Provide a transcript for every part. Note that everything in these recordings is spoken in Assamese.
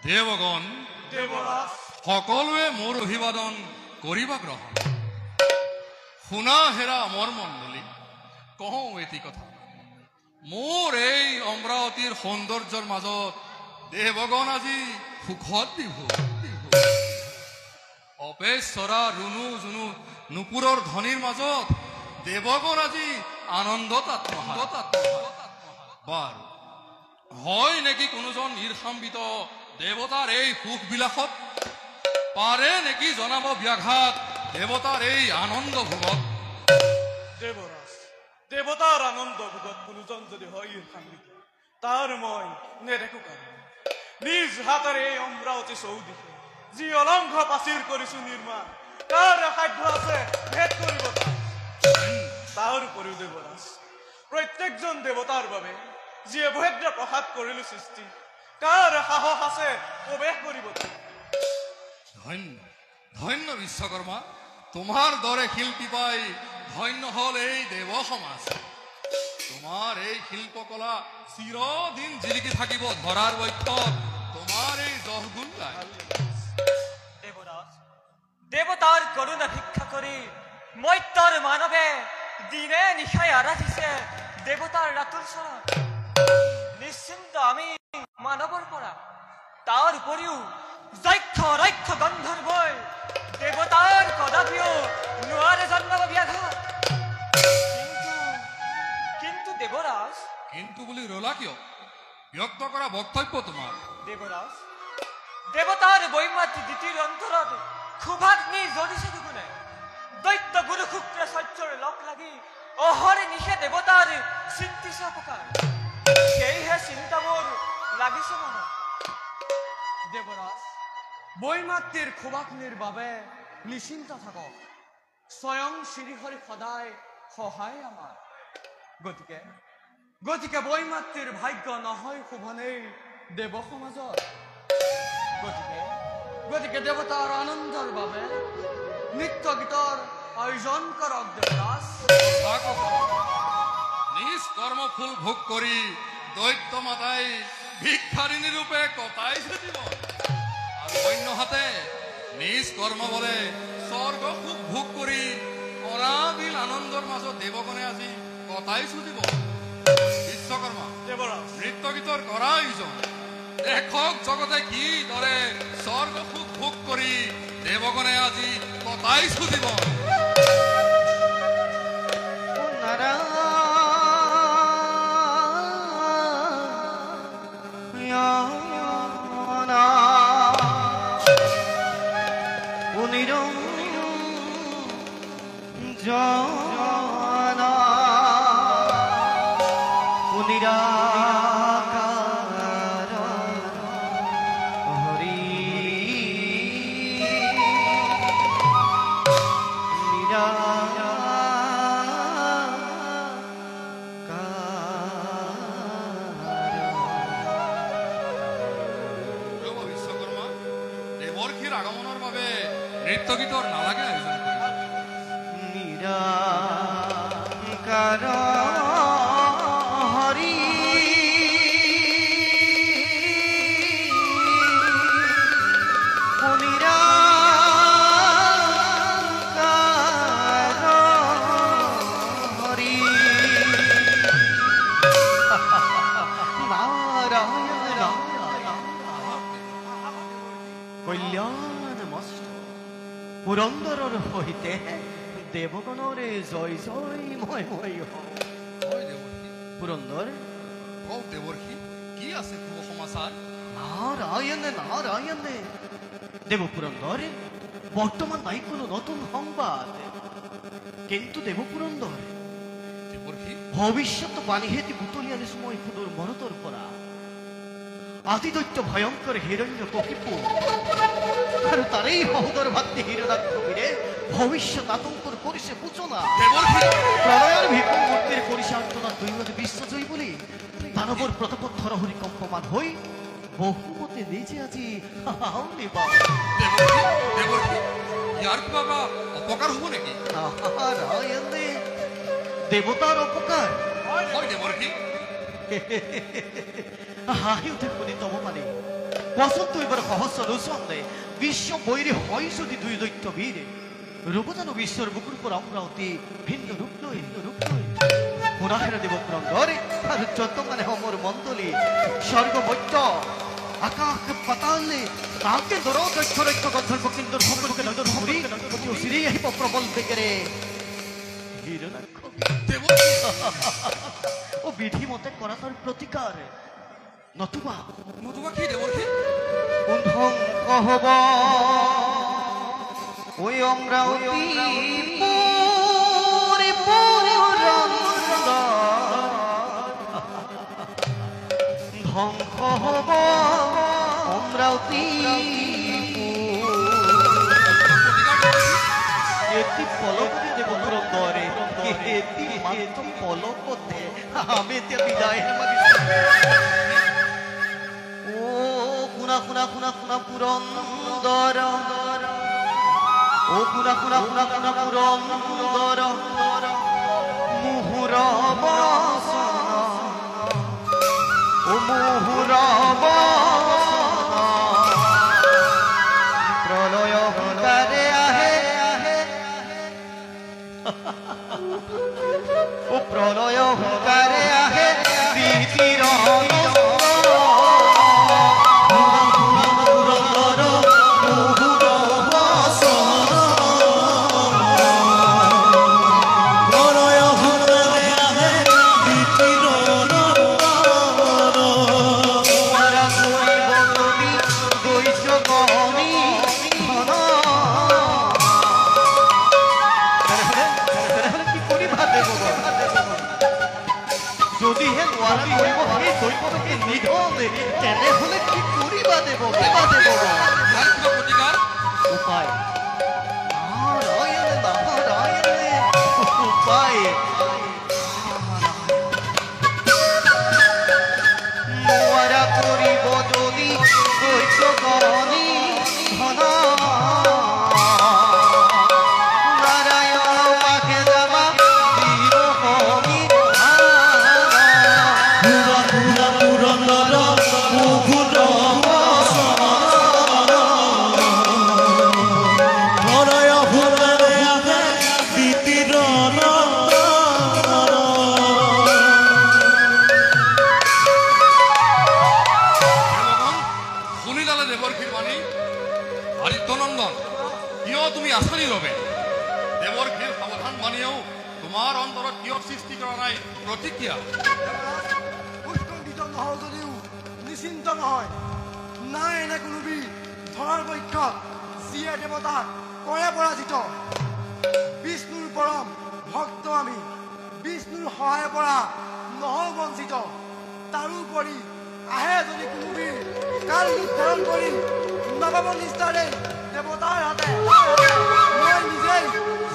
দেবগণ দেবৰাজ সকলোৱে মোৰ অভিবাদন কৰিবা গ্ৰহণ শুনা হেৰা মোৰ মণ্ডলী কওঁ এটি কথা মোৰ এই অমৰাৱতীৰ সৌন্দৰ্যৰ মাজত দেৱগণ আজি সুখত বিভোৰ অপেশ্বৰা ৰুণু জুনু নুপুৰৰ ধ্বনিৰ মাজত দেৱগণ আজি আনন্দত আত্মহাত বাৰু হয় নেকি কোনোজন ঈৰ্ষাম্বিত দেৱতাৰ এই সুখ বিলাসত পাৰে নেকি জনাব ব্যাঘাত দেৱতাৰ এই আনন্দ ভোগত দেৱৰাজ দেৱতাৰ আনন্দ ভোগত কোনোজন যদি হয় ঈৰ্ষাম্বিত তাৰ মই নেদেখো কাৰণ নিজ হাতেৰে এই অমৰাৱতী চৌদিশে যি অলংঘ পাচিৰ কৰিছো নিৰ্মাণ তাৰ সাধ্য আছে ভেদ কৰিব তাৰ উপৰিও দেৱৰাজ প্ৰত্যেকজন দেৱতাৰ বাবে যি অভেদ্য প্ৰসাদ কৰিলো সৃষ্টি কাৰ সাহস আছে প্ৰৱেশ কৰিব ধন্য ধন্য বিশ্বকৰ্মা তোমাৰ দৰে শিল্পী পাই ধন্য হল এই দেৱ সমাজ তোমাৰ এই শিল্পকলা চিৰদিন জিলিকি থাকিব ধৰাৰ বৈক্ষত তোমাৰ এই যশগুণ গাই দেৱৰাজ দেৱতাৰ কৰুণা ভিক্ষা কৰি মৈত্যৰ মানৱে দিনে নিশাই আৰাধিছে দেৱতাৰ ৰাতুল চৰণ নিশ্চিন্ত আমি মানৱৰ পৰা তাৰ উপৰিও যক্ষ ৰক্ষ গন্ধৰ্বই দেৱতাৰ কদাপিও নোৱাৰে জন্মাব ব্যাঘাত কিন্তু দেৱৰাজ কিন্তু বুলি ৰলা কিয় ব্যক্ত কৰা বক্তব্য তোমাৰ দেৱৰাজ দেৱতাৰ বৈমাতৃ দ্বিতীয় অন্তৰত ক্ষোভাগ্নি জ্বলিছে দুগুণে দৈত্য গুৰু শুক্ৰ সহ্যৰ লগ লাগি অহৰে নিশে দেৱতাৰ চিন্তিছে অপকাৰ সেয়েহে চিন্তা মোৰ লাগিছে মনত দেৱৰাজ বৈমাতৃৰ ক্ষোভাগ্নিৰ বাবে নিশ্চিন্ত থাকক স্বয়ং শ্ৰীহৰি সদায় সহায় আমাৰ গতিকে বৈমাতৃৰ ভাগ্য নহয় শোভনেই দেৱ সমাজত গতিকে দেৱতাৰ আনন্দৰ বাবে নৃত্য গীতৰ আয়োজন কৰক দেৱৰাজ নিজ কৰ্ম ফুল ভোগ কৰি দৈত্য মাতাই ভিক্ষাৰিণী ৰূপে কটাইছে জীৱন আৰু অন্যহাতে নিজ কৰ্ম বলে স্বৰ্গ সুখ ভোগ কৰি অনাবিল আনন্দৰ মাজত দেৱগণে আজি কটাইছো জীৱন বিশ্বকৰ্মা দেৱৰাজ নৃত্য গীতৰ কৰা আয়োজন দেখক জগতে কি দৰে স্বৰ্গ সুখ ভোগ কৰি দেৱগণে আজি কটাইছো জীৱন। দেৱৰ্ষিৰ আগমনৰ বাবে নৃত্য গীতৰ নালাগে আয়োজন নিৰাকাৰ হৰি পুৰন্দৰৰ সৈতে দেৱগণৰে জয় জয় মই পুৰন্দৰ দেৱৰ্ষি কি আছে শুভ সমাচাৰ? নাৰায়ণে নাৰায়ণে দেব পুৰন্দৰ বৰ্তমান নাই কোনো নতুন সংবাদ, কিন্তু দেব পুৰন্দৰ দেৱৰ্ষি ভবিষ্যত বাণীহেতি বুটলি আনিছো মই সুদূৰ মৰতৰ পৰা। আতিদৈত্য ভয়ঙ্কৰ হিৰণ্য কশিপু আৰু তাৰেই সহোদৰ ভাতৃ হিৰণ্যাক্ষবীৰে ভবিষ্যত আতংকৰ কৰিছে সূচনা। প্ৰলয়ৰ ভীষণ মূৰ্তিৰ কৰিছে আৰ্তনা দৈৱতে বিশ্বজয়ী বুলি দানৱৰ প্ৰতাপত থৰহৰি কম্পমান হৈ বহুমতে নিজে আজি ইয়াৰ কিবা অপকাৰ হ'ব নেকি? নাৰায়ণে দেৱতাৰ অপকাৰ হয় দেৱৰ্ষি। হাঁহি উঠে শুনি তব মানে কোৱাচোন তুই বৰ সহস্ৰ লোচনে বিশ্ব বৈৰী হয় যদি দুই দৈত্য বীৰ ৰূপ জানো বিশ্বৰ বুকুৰ পৰা অমৰাৱতী ভিন্ন ৰূপ লৈ পুৰাহেৰে দেৱ পুৰন্দৰ আৰু যত মানে মোৰ মণ্ডলী স্বৰ্গ মধ্য আকাশ পাতালে তাকে দৰ দক্ষ ৰক্ষ গন্ধৰ্ব কিন্দৰ সকলোকে নজৰ ধৰি চিৰি আহিব প্ৰবল বেগেৰে ও বিধি মতে কৰা তাৰ প্ৰতিকাৰ নতুবা কি দেৱৰ্ষি? ধ্বংস হব ওই অমরাবতী ধ্বংস হব অমরাবতী এটি পলকতে দেব পুরন্দরে এটি মাত্র পলকতে আমি এতিয়া বিদায় ও শুনা শুনা শুনা শুনা পুরন্দর ও শুনা শুনা শুনা শুনা পুরন্দর মুহুর ও মুহুর প্রলয় হতারে আহে ও প্রলয় হতারে আহে প্রীতির যদিহে নোৱাৰা কৰিব সেই দৈত্যকে নিধনে তেনেহলে কি কৰিবা দেৱ উপায় নাৰায়ণে উপায় নোৱাৰা কৰিব যদি দৈত্য গণি ধন দেৱৰ্ষীৰ বাণী? আদিত্যনন্দন, কিয় তুমি আঁচনি ৰবে? দেৱৰ্ষীৰ সাৱধান বাণীয়েও তোমাৰ অন্তৰত কিয় সৃষ্টি কৰা নাই প্ৰতিক্ৰিয়া? উৎকণ্ঠিত নহওঁ যদিও নিশ্চিন্ত নহয়। নাই এনে কোনো বীৰ ধৰাৰ পক্ষত যিয়ে দেৱতাক কৰে পৰাজিত। বিষ্ণুৰ পৰম ভক্ত আমি, বিষ্ণুৰ সহায়ৰ পৰা নহওঁ বঞ্চিত। তাৰোপৰি আহে যদি কোনো বীৰ কাল ৰূপ ধাৰণ কৰি নৱম নিষ্ঠাৰে দেৱতাৰ হাতে মই নিজেই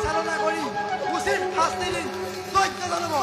চালনা কৰি উচিত শাস্তি দিম। দৈত্য জানিব